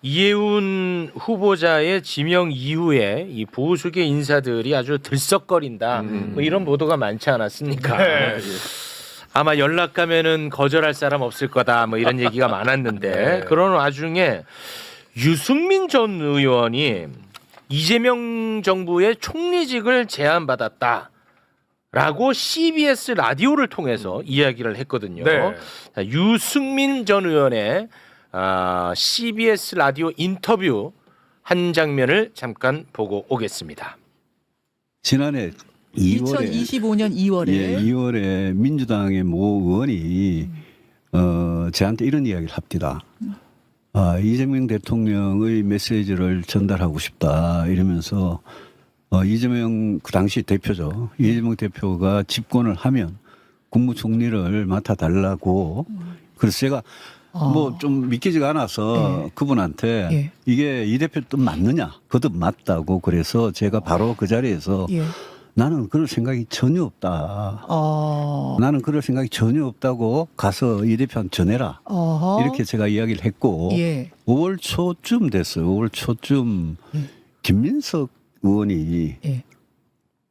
이해운 후보자의 지명 이후에 이 보수계 인사들이 아주 들썩거린다. 뭐 이런 보도가 많지 않았습니까? 아마 연락 가면은 거절할 사람 없을 거다. 뭐 이런 얘기가 많았는데 그런 와중에 유승민 전 의원이 이재명 정부의 총리직을 제안받았다. 라고 CBS 라디오를 통해서 이야기를 했거든요. 네. 자, 유승민 전 의원의 CBS 라디오 인터뷰 한 장면을 잠깐 보고 오겠습니다. 지난해 2월에 2025년 2월에 2월에 민주당의 모 의원이 저한테 이런 이야기를 합니다. 이재명 대통령의 메시지를 전달하고 싶다 이러면서 이재명 그 당시 대표죠. 이재명 대표가 집권을 하면 국무총리를 맡아달라고 그래서 제가 뭐 좀 믿기지가 않아서 그분한테 이게 이 대표 뜻 맞느냐 그것도 맞다고 그래서 제가 바로 그 자리에서 나는 그럴 생각이 전혀 없다. 나는 그럴 생각이 전혀 없다고 가서 이 대표한테 전해라. 이렇게 제가 이야기를 했고 5월 초쯤 됐어요. 5월 초쯤 김민석 의원이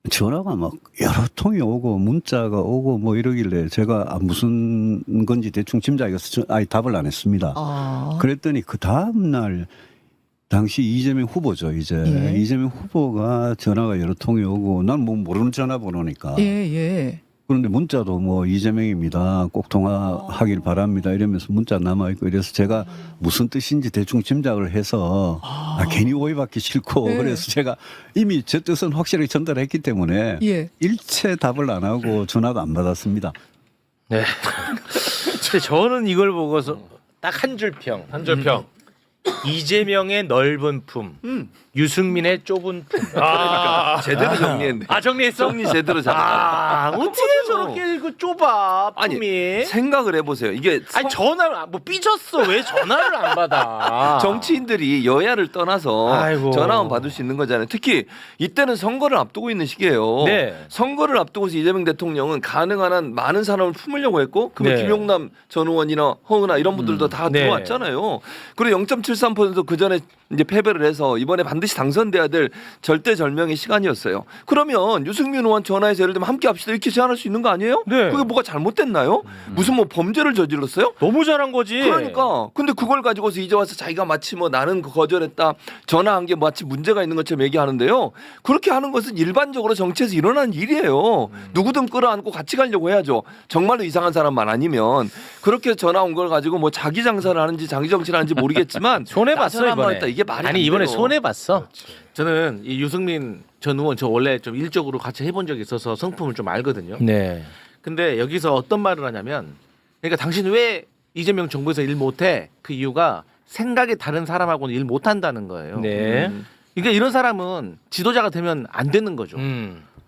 전화가 막 여러 통이 오고 문자가 오고 뭐 이러길래 제가 무슨 건지 대충 짐작해서 아예 답을 안 했습니다. 그랬더니 그 다음 날 당시 이재명 후보죠. 이제 이재명 후보가 전화가 여러 통이 오고 난 뭐 모르는 전화번호니까. 그런데 문자도 뭐 이재명입니다. 꼭 통화하길 바랍니다. 이러면서 문자 남아있고 이래서 제가 무슨 뜻인지 대충 짐작을 해서 괜히 오해받기 싫고 그래서 제가 이미 제 뜻은 확실하게 전달했기 때문에 일체 답을 안 하고 전화도 안 받았습니다. 네. 근데 저는 이걸 보고서 딱 한 줄 평. 한 줄 평. 이재명의 넓은 품, 유승민의 좁은 품. 제대로 정리했네. 정리했어? 정리 제대로 잘했다. 어떻게 저렇게 이거 좁아 품이? 아니 생각을 해보세요. 이게 전화를 뭐 삐졌어. 왜 전화를 안 받아? 정치인들이 여야를 떠나서 아이고. 전화만 받을 수 있는 거잖아요. 특히 이때는 선거를 앞두고 있는 시기예요. 네. 선거를 앞두고서 이재명 대통령은 가능한 한 많은 사람을 품으려고 했고 그럼 네. 김용남 전 의원이나 허은하 이런 분들도 다 네. 들어왔잖아요. 그리고 0.73% 그 전에 이제 패배를 해서 이번에 반드시 당선돼야 될 절대절명의 시간이었어요. 그러면 유승민 의원 전화해서 예를 들면 함께 합시다 이렇게 제안할 수 있는 거 아니에요? 네. 그게 뭐가 잘못됐나요? 무슨 뭐 범죄를 저질렀어요? 너무 잘한 거지. 그러니까 근데 그걸 가지고서 이제 와서 자기가 마치 뭐 나는 거절했다 전화한 게 마치 문제가 있는 것처럼 얘기하는데요. 그렇게 하는 것은 일반적으로 정치에서 일어나는 일이에요. 누구든 끌어안고 같이 가려고 해야죠. 정말로 이상한 사람만 아니면 그렇게 전화 온 걸 가지고 뭐 자기 장사를 하는지 자기 정치를 하는지 모르겠지만 손해 봤어 이번에. 했다. 이게 말이 아니 안 이번에 돼요. 손해 봤어. 저는 이 유승민 전 의원 저 원래 좀 일적으로 같이 해본 적이 있어서 성품을 좀 알거든요. 네. 근데 여기서 어떤 말을 하냐면 그러니까 당신 왜 이재명 정부에서 일 못해? 그 이유가 생각이 다른 사람하고는 일 못한다는 거예요. 네. 그러니까 이런 사람은 지도자가 되면 안 되는 거죠.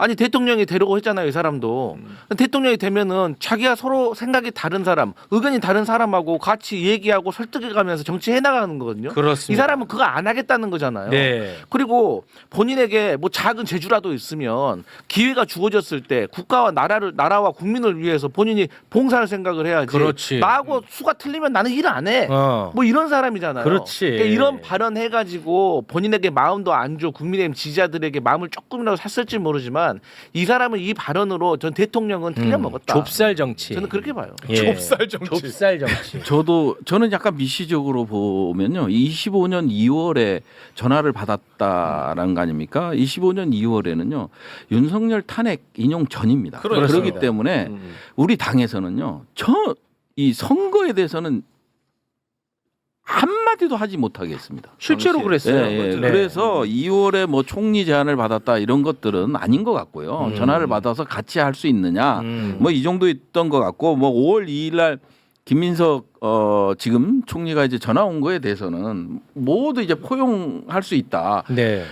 아니 대통령이 되려고 했잖아요, 이 사람도. 대통령이 되면은 자기가 서로 생각이 다른 사람, 의견이 다른 사람하고 같이 얘기하고 설득해가면서 정치해 나가는 거거든요. 그렇습니다. 이 사람은 그거 안 하겠다는 거잖아요. 네. 그리고 본인에게 뭐 작은 재주라도 있으면 기회가 주어졌을 때 국가와 나라와 국민을 위해서 본인이 봉사할 생각을 해야지. 그렇지. 나하고 수가 틀리면 나는 일 안 해. 뭐 이런 사람이잖아요. 그렇지. 그러니까 이런 발언 해가지고 본인에게 마음도 안 줘 국민의힘 지지자들에게 마음을 조금이라도 샀을지 모르지만 이 사람은 이 발언으로 전 대통령은 틀려먹었다. 좁쌀 정치. 저는 그렇게 봐요. 예. 좁쌀 정치. 좁쌀 정치. 저는 약간 미시적으로 보면요. 25년 2월에 전화를 받았다라는 거 아닙니까? 25년 2월에는요. 윤석열 탄핵 인용 전입니다. 그렇기 때문에 우리 당에서는요. 이 선거에 대해서는 한마디도 하지 못하겠습니다. 실제로 당시에. 그랬어요. 네. 네. 그래서 2월에 뭐 총리 제안을 받았다 이런 것들은 아닌 것 같고요. 전화를 받아서 같이 할 수 있느냐 뭐 이 정도 있던 것 같고 뭐 5월 2일 날 김민석 지금 총리가 이제 전화 온 거에 대해서는 모두 이제 포용할 수 있다. 네.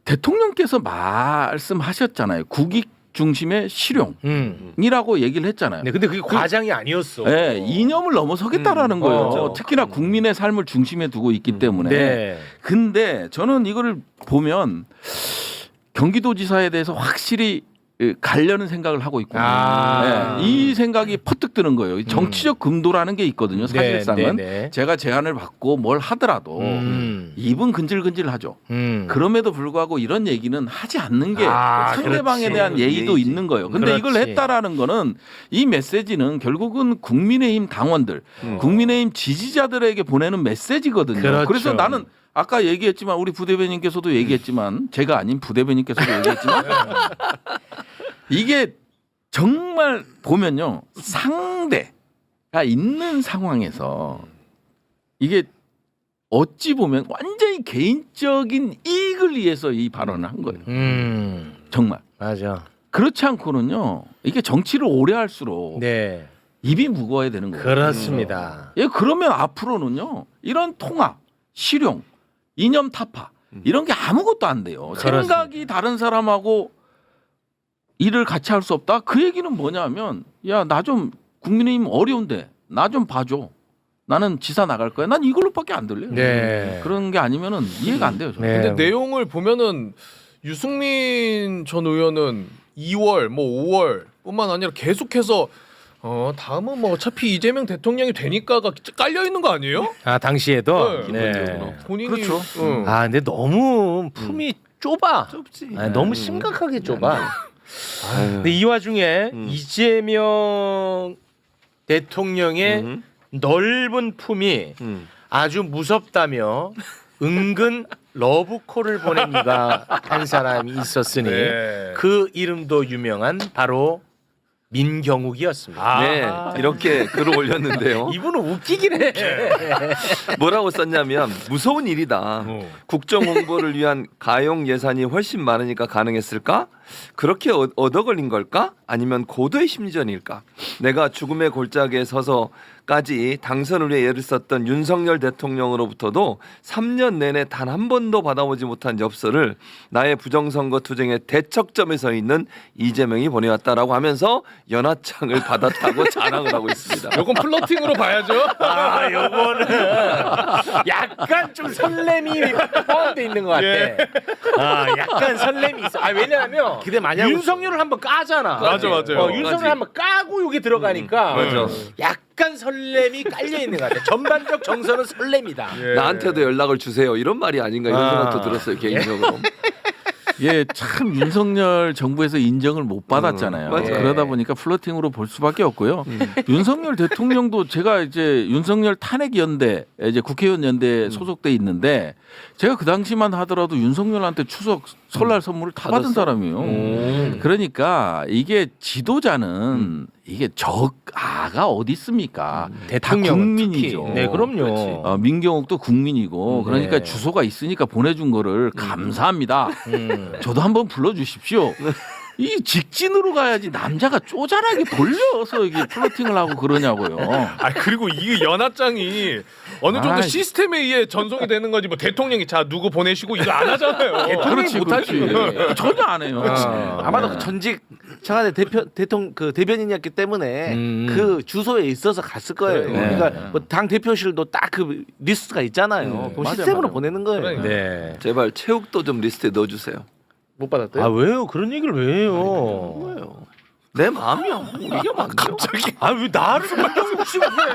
대통령께서 말씀하셨잖아요. 국익 중심의 실용이라고 얘기를 했잖아요. 네, 근데 그게 과장이 아니었어. 네, 이념을 넘어서겠다라는 거예요. 맞아. 특히나 국민의 삶을 중심에 두고 있기 때문에. 네. 근데 저는 이거를 보면 경기도지사에 대해서 확실히 가려는 생각을 하고 있고 아. 이 생각이 퍼뜩 드는 거예요. 이 정치적 금도라는 게 있거든요. 사실상은 네. 제가 제안을 받고 뭘 하더라도 입은 근질근질하죠. 그럼에도 불구하고 이런 얘기는 하지 않는 게 상대방에 그렇지. 대한 예의도 예의지. 있는 거예요. 근데 이걸 그렇지. 했다라는 거는 이 메시지는 결국은 국민의힘 당원들, 국민의힘 지지자들에게 보내는 메시지거든요. 그렇죠. 그래서 나는 아까 얘기했지만 우리 부대변인께서도 얘기했지만 제가 아닌 부대변인께서도 얘기했지만 이게 정말 보면요 상대가 있는 상황에서 이게 어찌 보면 완전히 개인적인 이익을 위해서 이 발언을 한 거예요. 정말 맞아. 그렇지 않고는요 이게 정치를 오래 할수록 네. 입이 무거워야 되는 거예요. 그렇습니다. 예, 그러면 앞으로는요 이런 통합, 실용, 이념 타파 이런 게 아무것도 안 돼요. 그렇습니다. 생각이 다른 사람하고 일을 같이 할 수 없다. 그 얘기는 뭐냐면 야 나 좀 국민의힘 어려운데 나 좀 봐줘. 나는 지사 나갈 거야. 난 이걸로밖에 안 들려요. 네. 그런 게 아니면은 이해가 안 돼요. 저는. 네. 근데 내용을 보면은 유승민 전 의원은 2월 뭐 5월뿐만 아니라 계속해서 다음은 뭐 어차피 이재명 대통령이 되니까가 깔려 있는 거 아니에요? 아 당시에도. 네. 본인이 그렇죠. 아 근데 너무 품이 좁아. 좁지. 아, 너무 심각하게 좁아. 근데 이 와중에 이재명 대통령의 넓은 품이 아주 무섭다며 은근 러브콜을 보낸 이가 한 사람이 있었으니 네. 그 이름도 유명한 바로 민경욱이었습니다. 네, 이렇게 글을 올렸는데요. 이분은 웃기긴 해. 뭐라고 썼냐면 무서운 일이다. 국정 홍보를 위한 가용 예산이 훨씬 많으니까 가능했을까? 그렇게 얻어 걸린 걸까? 아니면 고도의 심리전일까? 내가 죽음의 골짜기에 서서까지 당선을 위해 애를 썼던 윤석열 대통령으로부터도 3년 내내 단 한 번도 받아보지 못한 엽서를 나의 부정선거 투쟁의 대척점에 서 있는 이재명이 보내왔다라고 하면서 연하장을 받았다고 자랑을 하고 있습니다. 요건 플러팅으로 봐야죠. 아, 요거는 약간 좀 설렘이 포함되어 있는 것 같아. 예. 아, 약간 설렘이 있어. 아, 왜냐하면 기대 많이 하고 윤석열을 한번 까잖아. 맞아요. 윤석열 맞지. 한번 까고 여기 들어가니까 맞아. 약간 설렘이 깔려 있는 것 같아. 전반적 정서는 설렘이다. 예. 나한테도 연락을 주세요. 이런 말이 아닌가 이런 생각도 들었어요 개인적으로. 예, 참 윤석열 정부에서 인정을 못 받았잖아요. 맞아요. 그러다 보니까 플러팅으로 볼 수밖에 없고요. 윤석열 대통령도 제가 이제 윤석열 탄핵 연대 이제 국회의원 연대에 소속돼 있는데 제가 그 당시만 하더라도 윤석열한테 추석 설날 선물을 다 받은 사람이에요. 그러니까 이게 지도자는 이게 적아가 어디 있습니까? 대통령 다 국민이죠. 특히. 네, 그럼요. 민경욱도 국민이고 그러니까 네. 주소가 있으니까 보내준 거를 감사합니다. 저도 한번 불러주십시오. 이 직진으로 가야지 남자가 쪼잔하게 돌려서 이게 플러팅을 하고 그러냐고요. 아 그리고 이 연하장이 어느 정도 아이. 시스템에 의해 전송이 되는 거지 뭐 대통령이 자 누구 보내시고 이거 안 하잖아요. 그렇지, 못하지. 그렇지. 전혀 안 해요. 아마도 그 전직 청와대 대통령 그 대변인이었기 때문에 그 주소에 있어서 갔을 거예요. 그래. 그러니까 뭐 당 대표실도 딱 그 리스트가 있잖아요. 그 맞아요, 시스템으로 맞아요. 보내는 거예요. 그러니까. 네. 제발 체육도 좀 리스트에 넣어주세요. 못 받았대요? 아 왜요? 그런 얘기를 왜 해요? 뭐예요? 내 마음이야. 이게 막 갑자기. 아 왜 나를 민경욱씨고 그래?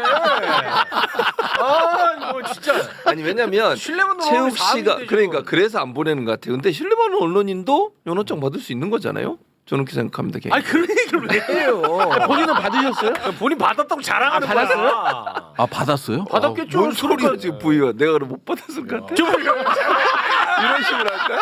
아 이거 진짜. 아니 왜냐면 신뢰만 체육 씨가 그러니까 그래서 안 보내는 것 같아요. 근데 신뢰받는 언론인도 연호장 받을 수 있는 거잖아요. 저는 그렇게 생각합니다. 개인적으로. 아니 그런 얘기를 왜 해요? 본인은 받으셨어요? 본인 받았다고 자랑하는 거야. 받았어요? 아 받았어요? 받았겠죠. 뭔 소리야 지금 부위가 내가 그럼 못 받았을 것 같아. 이런 식으로 할까요?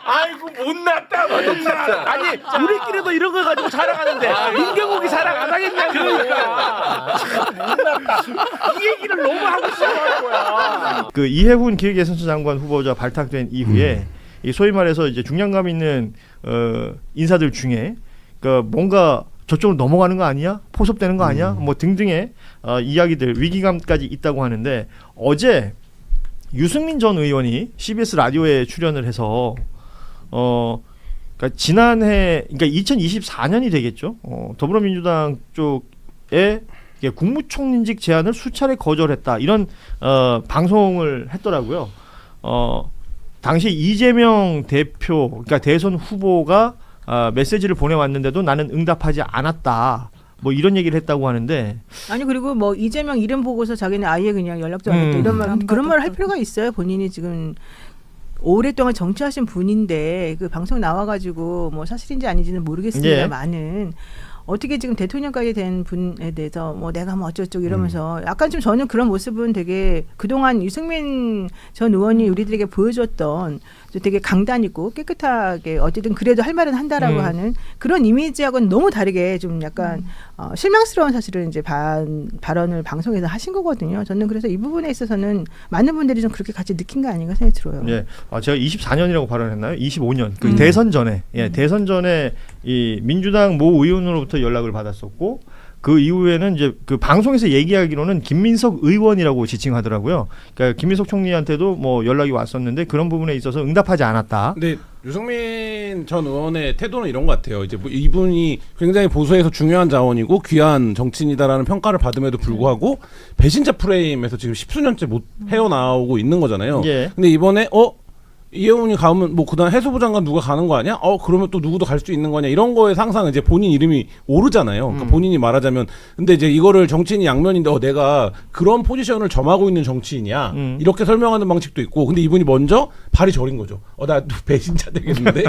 아이고 못났다 못났다. 아니 우리끼리도 이런 거 가지고 자랑하는데 민경욱이 자랑 안 하겠냐고. 그러니까 못났다. 이 얘기를 너무 하고 싶어하는 거야. 그 이해훈 기획예산처 장관 후보자 발탁된 이후에 이 소위 말해서 이제 중량감 있는 인사들 중에 그 뭔가 저쪽으로 넘어가는 거 아니야? 포섭되는 거 아니야? 뭐 등등의 이야기들 위기감까지 있다고 하는데 어제 유승민 전 의원이 CBS 라디오에 출연을 해서 그러니까 지난해 그러니까 2024년이 되겠죠. 더불어민주당 쪽에 국무총리직 제안을 수차례 거절했다 이런 방송을 했더라고요. 당시 이재명 대표 그러니까 대선 후보가 메시지를 보내왔는데도 나는 응답하지 않았다. 뭐 이런 얘기를 했다고 하는데 아니 그리고 뭐 이재명 이름 보고서 자기는 아예 그냥 연락도 안 했다 이런 말 그런 말 할 필요가 있어요. 본인이 지금 오랫동안 정치하신 분인데 그 방송 나와가지고 뭐 사실인지 아닌지는 모르겠습니다만은 어떻게 지금 대통령까지 된 분에 대해서 뭐 내가 뭐 어쩌고저쩌고 이러면서 약간 좀 저는 그런 모습은 되게 그동안 유승민 전 의원이 우리들에게 보여줬던 되게 강단 있고 깨끗하게 어쨌든 그래도 할 말은 한다라고 하는 그런 이미지하고는 너무 다르게 좀 약간 실망스러운 사실은 이제 발언을 방송에서 하신 거거든요. 저는 그래서 이 부분에 있어서는 많은 분들이 좀 그렇게 같이 느낀 거 아닌가 생각이 들어요. 예. 제가 24년이라고 발언했나요? 25년. 그 대선 전에. 예, 대선 전에 이 민주당 모 의원으로부터 연락을 받았었고 그 이후에는 이제 그 방송에서 얘기하기로는 김민석 의원이라고 지칭하더라고요. 그러니까 김민석 총리한테도 뭐 연락이 왔었는데 그런 부분에 있어서 응답하지 않았다. 근데 유승민 전 의원의 태도는 이런 것 같아요. 이제 뭐 이분이 굉장히 보수에서 중요한 자원이고 귀한 정치인이다라는 평가를 받음에도 불구하고 배신자 프레임에서 지금 10수년째 못 헤어나오고 있는 거잖아요. 예. 근데 이번에 이혜훈이 가면 뭐 그다음 해수부 장관 누가 가는 거 아니야? 그러면 또 누구도 갈 수 있는 거냐? 이런 거에 항상 이제 본인 이름이 오르잖아요. 그러니까 본인이 말하자면 근데 이제 이거를 정치인이 양면인데 내가 그런 포지션을 점하고 있는 정치인이야. 이렇게 설명하는 방식도 있고. 근데 이분이 먼저 발이 저린 거죠. 나 배신자 되겠는데.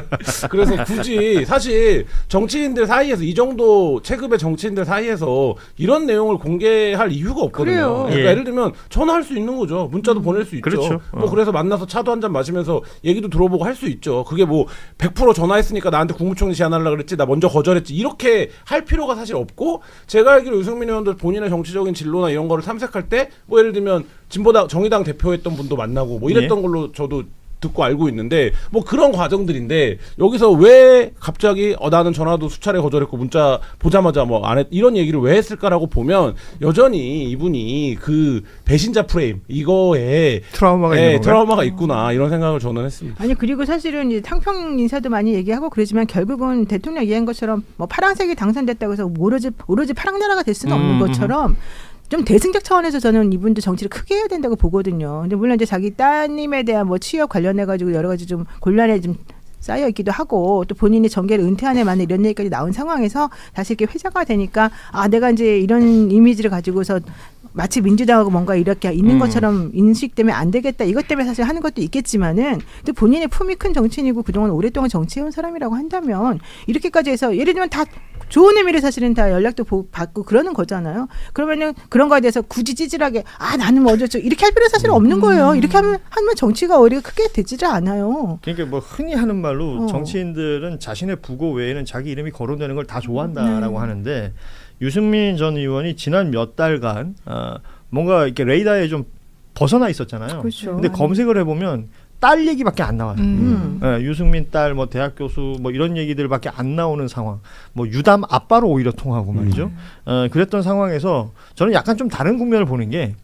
그래서 굳이 사실 정치인들 사이에서 이 정도 체급의 정치인들 사이에서 이런 내용을 공개할 이유가 없거든요. 그래요. 그러니까 예. 예를 들면 전화할 수 있는 거죠. 문자도 보낼 수 있죠. 그렇죠. 뭐 그래서 만나서 차도 한잔 마시면서 얘기도 들어보고 할 수 있죠. 그게 뭐 100% 전화했으니까 나한테 국무총리 제안하려고 그랬지 나 먼저 거절했지 이렇게 할 필요가 사실 없고 제가 알기로 유승민 의원도 본인의 정치적인 진로나 이런 거를 탐색할 때 뭐 예를 들면 진보당 정의당 대표했던 분도 만나고 뭐 이랬던 걸로 저도 듣고 알고 있는데 뭐 그런 과정들인데 여기서 왜 갑자기 나는 전화도 수차례 거절했고 문자 보자마자 뭐 안 했 이런 얘기를 왜 했을까라고 보면 여전히 이분이 그 배신자 프레임 이거에 트라우마가 있는 건가요? 트라우마가 있구나 이런 생각을 저는 했습니다. 아니 그리고 사실은 이제 탕평 인사도 많이 얘기하고 그러지만 결국은 대통령 얘기한 것처럼 뭐 파란색이 당선됐다고 해서 오로지 파랑나라가 될 수는 없는 것처럼 좀 대승적 차원에서 저는 이분도 정치를 크게 해야 된다고 보거든요. 근데 물론 이제 자기 따님에 대한 뭐 취업 관련해 가지고 여러 가지 좀 곤란에 좀 쌓여 있기도 하고 또 본인이 정계를 은퇴하네 마네 이런 얘기까지 나온 상황에서 다시 이렇게 회자가 되니까 내가 이제 이런 이미지를 가지고서 마치 민주당하고 뭔가 이렇게 있는 것처럼 인식되면 안 되겠다. 이것 때문에 사실 하는 것도 있겠지만은 또 본인의 품이 큰 정치인이고 그동안 오랫동안 정치해온 사람이라고 한다면 이렇게까지 해서 예를 들면 다 좋은 의미로 사실은 다 연락도 받고 그러는 거잖아요. 그러면은 그런 거에 대해서 굳이 찌질하게 나는 뭐 어쩌고 이렇게 할 필요 사실 없는 거예요. 이렇게 하면 정치가 오히려 크게 되지를 않아요. 그러니까 뭐 흔히 하는 말로 정치인들은 자신의 부고 외에는 자기 이름이 거론되는 걸 다 좋아한다라고 하는데 유승민 전 의원이 지난 몇 달간 뭔가 이렇게 레이더에 좀 벗어나 있었잖아요. 그렇죠. 근데 검색을 해보면 딸 얘기밖에 안 나와요. 유승민 딸, 뭐 대학 교수, 뭐 이런 얘기들밖에 안 나오는 상황. 뭐 유담 아빠로 오히려 통하고 말이죠. 그랬던 상황에서 저는 약간 좀 다른 국면을 보는 게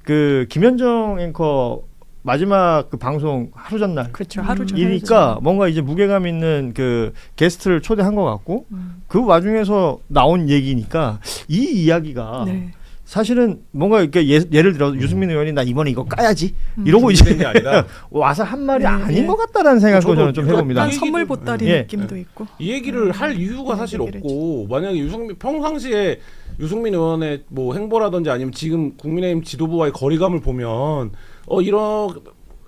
그 김현정 앵커 마지막 그 방송 하루 전날. 그렇죠. 하루 전날. 이니까 뭔가 이제 무게감 있는 그 게스트를 초대한 것 같고 그 와중에서 나온 얘기니까 이 이야기가 네. 사실은 뭔가 이렇게 예를 들어 유승민 의원이 나 이번에 이거 까야지 이러고 이제 게 아니라 와서 한 말이 네, 아닌 네. 것 같다라는 생각도 저도 저는 좀 해봅니다. 약간 선물 보따리 예. 느낌도 있고. 이 얘기를 할 이유가 사실 얘기를 없고 만약에 평상시에 유승민 의원의 뭐 행보라든지 아니면 지금 국민의힘 지도부와의 거리감을 보면 이런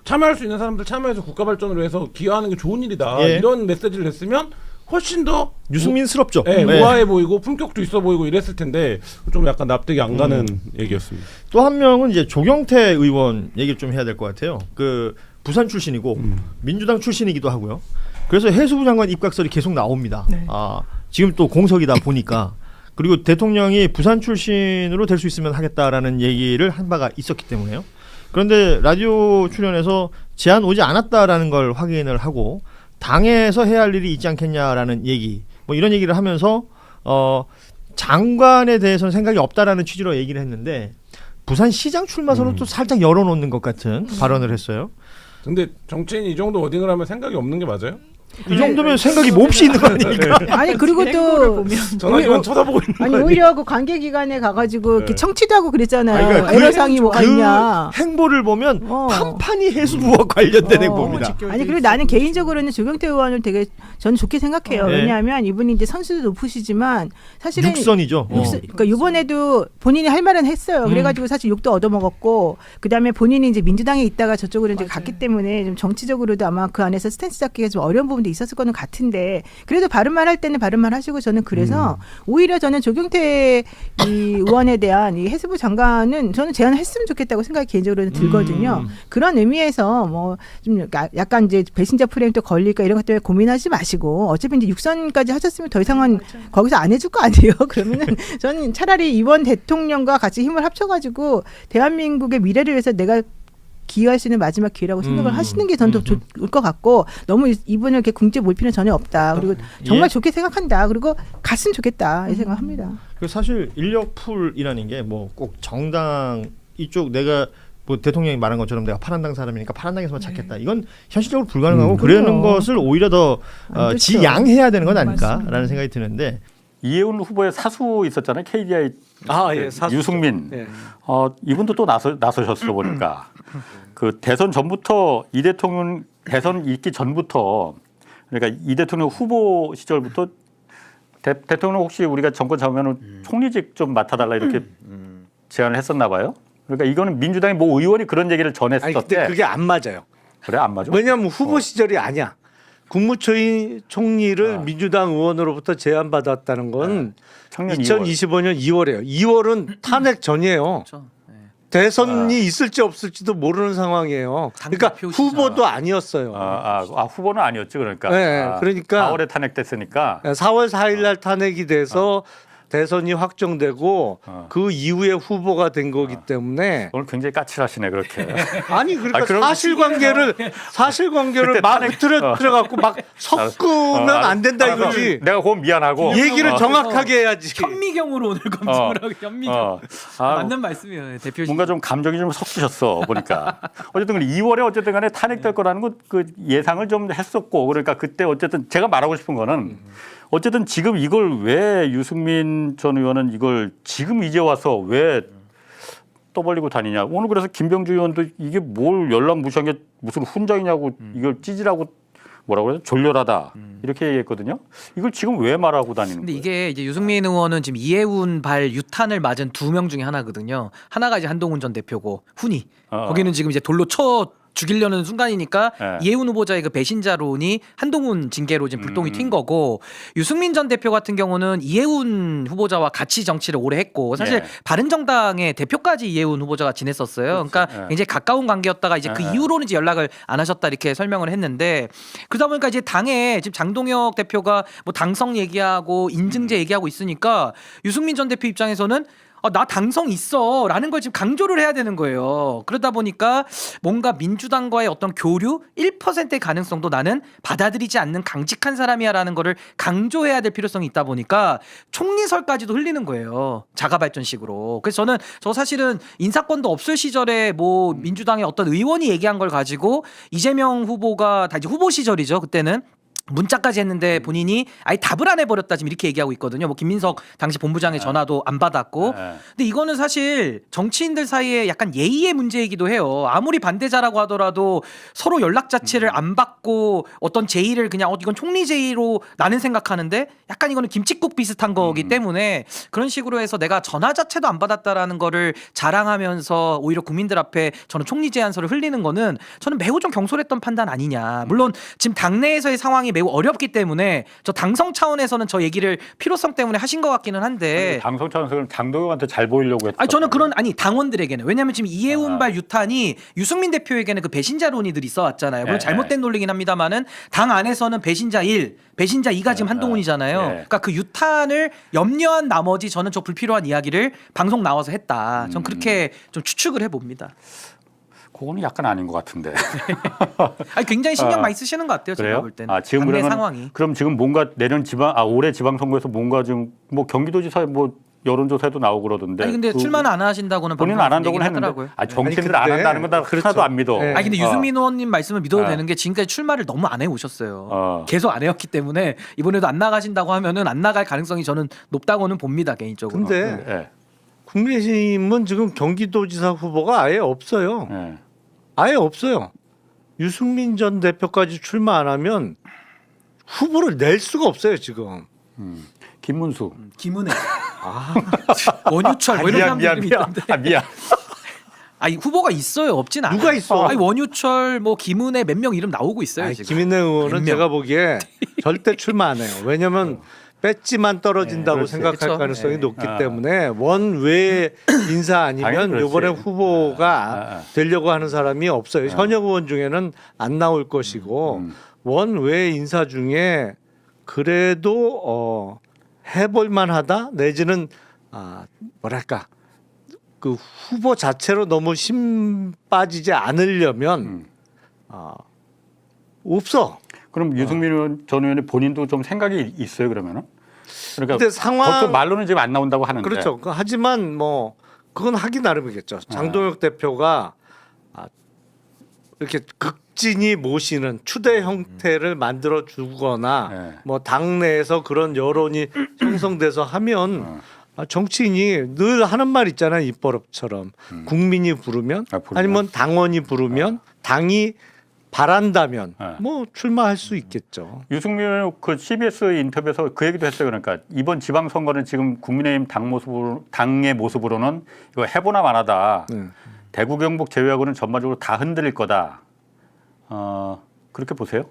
참여할 수 있는 사람들 참여해서 국가 발전을 위해서 기여하는 게 좋은 일이다. 예. 이런 메시지를 냈으면 훨씬 더 유승민스럽죠. 네, 우아해 보이고 품격도 있어 보이고 이랬을 텐데 좀 약간 납득이 안 가는 얘기였습니다. 또 한 명은 이제 조경태 의원 얘기를 좀 해야 될 것 같아요. 그 부산 출신이고 민주당 출신이기도 하고요. 그래서 해수부 장관 입각설이 계속 나옵니다. 네. 지금 또 공석이다 보니까 그리고 대통령이 부산 출신으로 될 수 있으면 하겠다라는 얘기를 한 바가 있었기 때문에요. 그런데 라디오 출연에서 제안 오지 않았다라는 걸 확인을 하고 당에서 해야 할 일이 있지 않겠냐라는 얘기, 뭐 이런 얘기를 하면서 장관에 대해서는 생각이 없다라는 취지로 얘기를 했는데 부산시장 출마선을 또 살짝 열어놓는 것 같은 발언을 했어요. 근데 정치인이 이 정도 워딩을 하면 생각이 없는 게 맞아요? 이 정도면 생각이 몹시 있는 거 아닙니까? 아니 그리고 또 전화기만 쳐다보고 있는 아니 거 아니에요? 오히려 그 관계기관에 가가지고 이렇게 청취도 하고 그랬잖아요. 그러니까 애로사항이 뭐가 있냐. 행보를 보면 어. 판판이 해수부와 관련된 행보입니다. 아니 그리고 나는 개인적으로는 조경태 의원을 되게 저는 좋게 생각해요. 네. 왜냐하면 이분이 이제 선수도 높으시지만 사실은 육선이죠. 그러니까 이번에도 본인이 할 말은 했어요. 그래가지고 사실 욕도 얻어먹었고 그다음에 본인이 이제 민주당에 있다가 저쪽으로 이제 갔기 때문에 좀 정치적으로도 아마 그 안에서 스탠스 잡기가 좀 어려운 부분도 있었을 거는 같은데 그래도 바른 말 할 때는 바른 말 하시고 저는 그래서 오히려 저는 조경태 이 의원에 대한 이 해수부 장관은 저는 제안을 했으면 좋겠다고 생각이 개인적으로는 들거든요. 그런 의미에서 뭐 좀 약간 이제 배신자 프레임도 걸릴까 이런 것 때문에 고민하지 마시고 어차피 이제 육선까지 하셨으면 더 이상은 거기서 안 해줄 거 아니에요. 그러면은 저는 차라리 이번 대통령과 같이 힘을 합쳐가지고 대한민국의 미래를 위해서 내가 기여할 수 있는 마지막 기회라고 생각을 하시는 게 저는 더 좋을 것 같고 너무 이분을 이렇게 궁지에 몰 필요는 전혀 없다. 그리고 정말 좋게 생각한다. 그리고 갔으면 좋겠다 이 생각합니다. 그 사실 인력풀이라는 게 뭐 꼭 정당 이쪽 내가 뭐 대통령이 말한 것처럼 내가 파란당 사람이니까 파란당에서만 찾겠다. 이건 현실적으로 불가능하고 그러는 그래요. 것을 오히려 더 안 좋죠. 지양해야 되는 건 아닐까라는 생각이 드는데 이해운 후보의 사수 있었잖아요. KDI 예, 사수. 유승민. 예. 이분도 또 나서셨어 보니까 그 대선 전부터 이 대통령 대선 있기 전부터 그러니까 이 대통령 후보 시절부터 대통령 혹시 우리가 정권 잡으면 총리직 좀 맡아달라 이렇게 제안을 했었나 봐요. 그러니까 이거는 민주당의 뭐 의원이 그런 얘기를 아니 전했었대. 근데 그게 안 맞아요. 그래 안 맞아? 왜냐하면 후보 시절이 아니야. 국무총리를 민주당 의원으로부터 제안받았다는 건 작년 2025년 2월이에요. 2월은 탄핵 전이에요. 대선이 있을지 없을지도 모르는 상황이에요. 그러니까 후보도 아니었어요. 후보는 아니었지 그러니까. 네, 그러니까 4월에 탄핵됐으니까. 4월 4일 날 탄핵이 돼서 대선이 확정되고 그 이후에 후보가 된 거기 때문에 오늘 굉장히 까칠하시네 그렇게. 아니 그러니까 그럼 사실관계를 그때 막 탄핵- 들어갖고 막 섞으면 안 된다 이거지. 내가 그건 미안하고. 얘기를 정확하게 해야지. 현미경으로 오늘 검증을 하고 현미경 맞는 말씀이에요 대표님. 뭔가 좀 감정이 좀 섞이셨어 보니까. 어쨌든 2월에 어쨌든 간에 탄핵될 거라는 거 그 예상을 좀 했었고 그러니까 그때 어쨌든 제가 말하고 싶은 거는 어쨌든 지금 이걸 왜 유승민 전 의원은 이걸 지금 이제 와서 왜 떠벌리고 다니냐. 오늘 그래서 김병주 의원도 이게 뭘 연락 무시한 게 무슨 훈장이냐고 이걸 찌질하고 뭐라고 그래요? 졸렬하다 이렇게 얘기했거든요. 이걸 지금 왜 말하고 다니는 근데 거예요? 이게 이제 유승민 의원은 지금 이해운 발 유탄을 맞은 2명 중에 하나거든요. 하나가 이제 한동훈 전 대표고 훈이 거기는 지금 이제 돌로 쳐 죽이려는 순간이니까 이해운 후보자의 그 배신자론이 한동훈 징계로 지금 불똥이 튄 거고 유승민 전 대표 같은 경우는 이해운 후보자와 같이 정치를 오래 했고 사실 바른정당의 대표까지 이해운 후보자가 지냈었어요. 그러니까 굉장히 가까운 관계였다가 이제 그 이후로는 이제 연락을 안 하셨다 이렇게 설명을 했는데 그러다 보니까 이제 당에 지금 장동혁 대표가 뭐 당성 얘기하고 인증제 얘기하고 있으니까 유승민 전 대표 입장에서는 나 당성 있어 라는 걸 지금 강조를 해야 되는 거예요. 그러다 보니까 뭔가 민주당과의 어떤 교류 1%의 가능성도 나는 받아들이지 않는 강직한 사람이야 라는 거를 강조해야 될 필요성이 있다 보니까 총리설까지도 흘리는 거예요. 자가발전식으로. 그래서 저는 사실은 인사권도 없을 시절에 뭐 민주당의 어떤 의원이 얘기한 걸 가지고 이재명 후보가 다 이제 후보 시절이죠. 그때는 문자까지 했는데 본인이 아예 답을 안 해버렸다 지금 이렇게 얘기하고 있거든요. 뭐 김민석 당시 본부장의 전화도 안 받았고. 근데 이거는 사실 정치인들 사이에 약간 예의의 문제이기도 해요. 아무리 반대자라고 하더라도 서로 연락 자체를 안 받고 어떤 제의를 그냥 이건 총리 제의로 나는 생각하는데 약간 이거는 김칫국 비슷한 거기 때문에 그런 식으로 해서 내가 전화 자체도 안 받았다라는 거를 자랑하면서 오히려 국민들 앞에 저는 총리 제안서를 흘리는 거는 저는 매우 좀 경솔했던 판단 아니냐. 물론 지금 당내에서의 상황이 매우 어렵기 때문에 저 당성 차원에서는 저 얘기를 필요성 때문에 하신 것 같기는 한데 당성 차원에서는 장동혁한테 잘 보이려고 했다. 저는 당원들에게는 왜냐하면 지금 이해운발 유탄이 유승민 대표에게는 그 배신자론이 늘 있어왔잖아요. 물론 잘못된 논리긴 합니다만은 당 안에서는 배신자 1, 배신자 2가 지금 한동훈이잖아요. 그러니까 그 유탄을 염려한 나머지 저는 저 불필요한 이야기를 방송 나와서 했다. 전 그렇게 좀 추측을 해봅니다. 그거는 약간 아닌 것 같은데. 굉장히 신경 많이 쓰시는 것 같아요. 제가 볼 때는. 지금 당내 그러면 상황이. 그럼 지금 뭔가 내년 올해 지방선거에서 뭔가 좀 뭐 경기도지사 뭐 여론조사에도 나오고 그러던데. 아니 근데 출마는 안 하신다고는 본인은 안 한다고는 했는데. 하더라고요. 아, 정치인들 아니, 안 한다는 건 나 그렇죠. 하나도 안 믿어. 네. 아니 근데 유승민 의원님 말씀을 믿어도 어. 되는 게 지금까지 출마를 너무 안 해오셨어요. 어. 계속 안 해왔기 때문에 이번에도 안 나가신다고 하면은 안 나갈 가능성이 저는 높다고는 봅니다 개인적으로. 근데 예. 국민의힘은 지금 경기도지사 후보가 아예 없어요. 예. 아예 없어요. 유승민 전 대표까지 출마 안 하면 후보를 낼 수가 없어요 지금. 김문수. 김은혜, 원유철 뭐 이런 사람들 이름이 있던데. 미안. 아니 후보가 있어요, 없진 않아요. 누가 있어? 아니 원유철, 뭐 김은혜 몇 명 이름 나오고 있어요 아니, 지금. 김인혜 의원은 몇 명. 제가 보기에 절대 출마 안 해요. 왜냐하면 배지만 떨어진다고 그렇지. 생각할 그렇죠. 가능성이 네. 높기 때문에 원외 인사 당연히 아니면 그렇지. 이번에 후보가 되려고 하는 사람이 없어요. 현역 의원 중에는 안 나올 것이고 원외 인사 중에 그래도 해볼 만하다 내지는 뭐랄까 그 후보 자체로 너무 힘 빠지지 않으려면 없어. 그럼 유승민 전 의원이 본인도 좀 생각이 있어요 그러면은? 그러니까 근데 상황- 겉으로 말로는 지금 안 나온다고 하는데. 그렇죠. 하지만 뭐 그건 하기 나름이겠죠. 장동혁 대표가 이렇게 극진히 모시는 추대 형태를 만들어 주거나 네. 뭐 당내에서 그런 여론이 형성돼서 하면 정치인이 늘 하는 말 있잖아요. 입버릇처럼 국민이 부르면 부르면. 아니면 당원이 부르면 당이 바란다면 뭐 출마할 수 있겠죠. 유승민 의원 그 CBS 인터뷰에서 그 얘기도 했어요. 그러니까 이번 지방선거는 지금 국민의힘 당의 모습으로는 이거 해보나 마나다. 대구 경북 제외하고는 전반적으로 다 흔들릴 거다. 그렇게 보세요?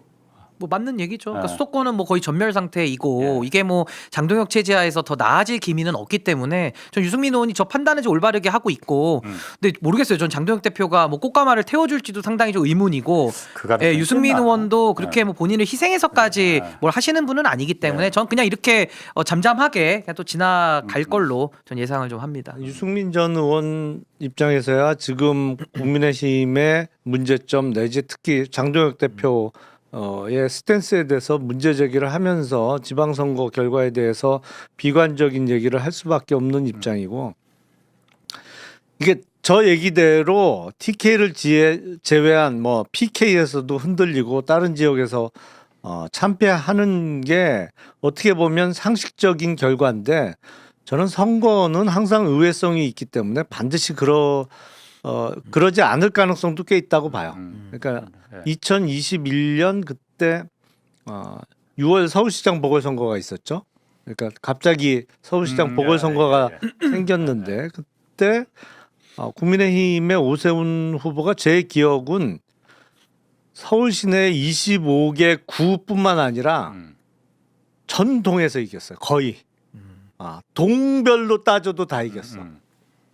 뭐 맞는 얘기죠. 그러니까 네. 수도권은 뭐 거의 전멸 상태이고 이게 뭐 장동혁 체제하에서 더 나아질 기미는 없기 때문에 전 유승민 의원이 저 판단을 좀 올바르게 하고 있고 근데 모르겠어요. 전 장동혁 대표가 뭐 꽃가마를 태워줄지도 상당히 좀 의문이고 그 가능성이 유승민 있나? 의원도 그렇게 뭐 본인을 희생해서까지 네. 뭘 하시는 분은 아니기 때문에 전 그냥 이렇게 잠잠하게 그냥 또 지나갈 걸로 전 예상을 좀 합니다. 유승민 전 의원 입장에서야 지금 국민의힘의 문제점 내지 특히 장동혁 대표의 스탠스에 대해서 문제 제기를 하면서 지방선거 결과에 대해서 비관적인 얘기를 할 수밖에 없는 입장이고 이게 저 얘기대로 TK를 제외한 뭐 PK에서도 흔들리고 다른 지역에서 참패하는 게 어떻게 보면 상식적인 결과인데 저는 선거는 항상 의외성이 있기 때문에 반드시 그러지 않을 가능성도 꽤 있다고 봐요. 그러니까 2021년 그때 6월 서울시장 보궐선거가 있었죠. 그러니까 갑자기 서울시장 보궐선거가 생겼는데 그때 국민의힘의 오세훈 후보가 제 기억은 서울 시내 25개 구뿐만 아니라 전 동에서 이겼어요. 거의. 동별로 따져도 다 이겼어.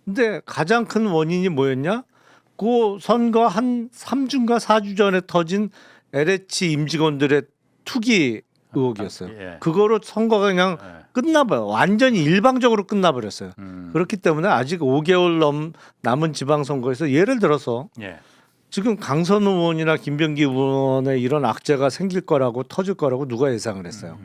근데 가장 큰 원인이 뭐였냐? 그 선거 한 3주인가 4주 전에 터진 LH 임직원들의 투기 의혹이었어요. 그거로 선거가 그냥 끝나버려. 완전히 일방적으로 끝나버렸어요. 그렇기 때문에 아직 5개월 남은 지방선거에서 예를 들어서 지금 강선우 의원이나 김병기 의원의 이런 악재가 생길 거라고 터질 거라고 누가 예상을 했어요.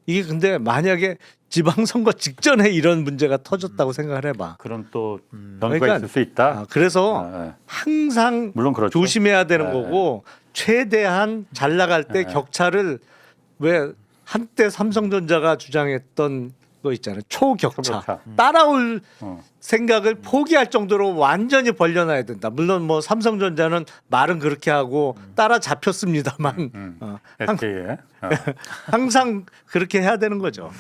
이게 근데 만약에 지방선거 직전에 이런 문제가 터졌다고 생각을 해봐. 그런 또 변수가 그러니까, 있을 수 있다. 그래서 항상 물론 그렇죠. 조심해야 되는 거고 최대한 잘 나갈 때 격차를 왜 한때 삼성전자가 주장했던 거 있잖아요. 초격차. 따라올 생각을 포기할 정도로 완전히 벌려놔야 된다. 물론 뭐 삼성전자는 말은 그렇게 하고 따라 잡혔습니다만 SK에. 항상 그렇게 해야 되는 거죠.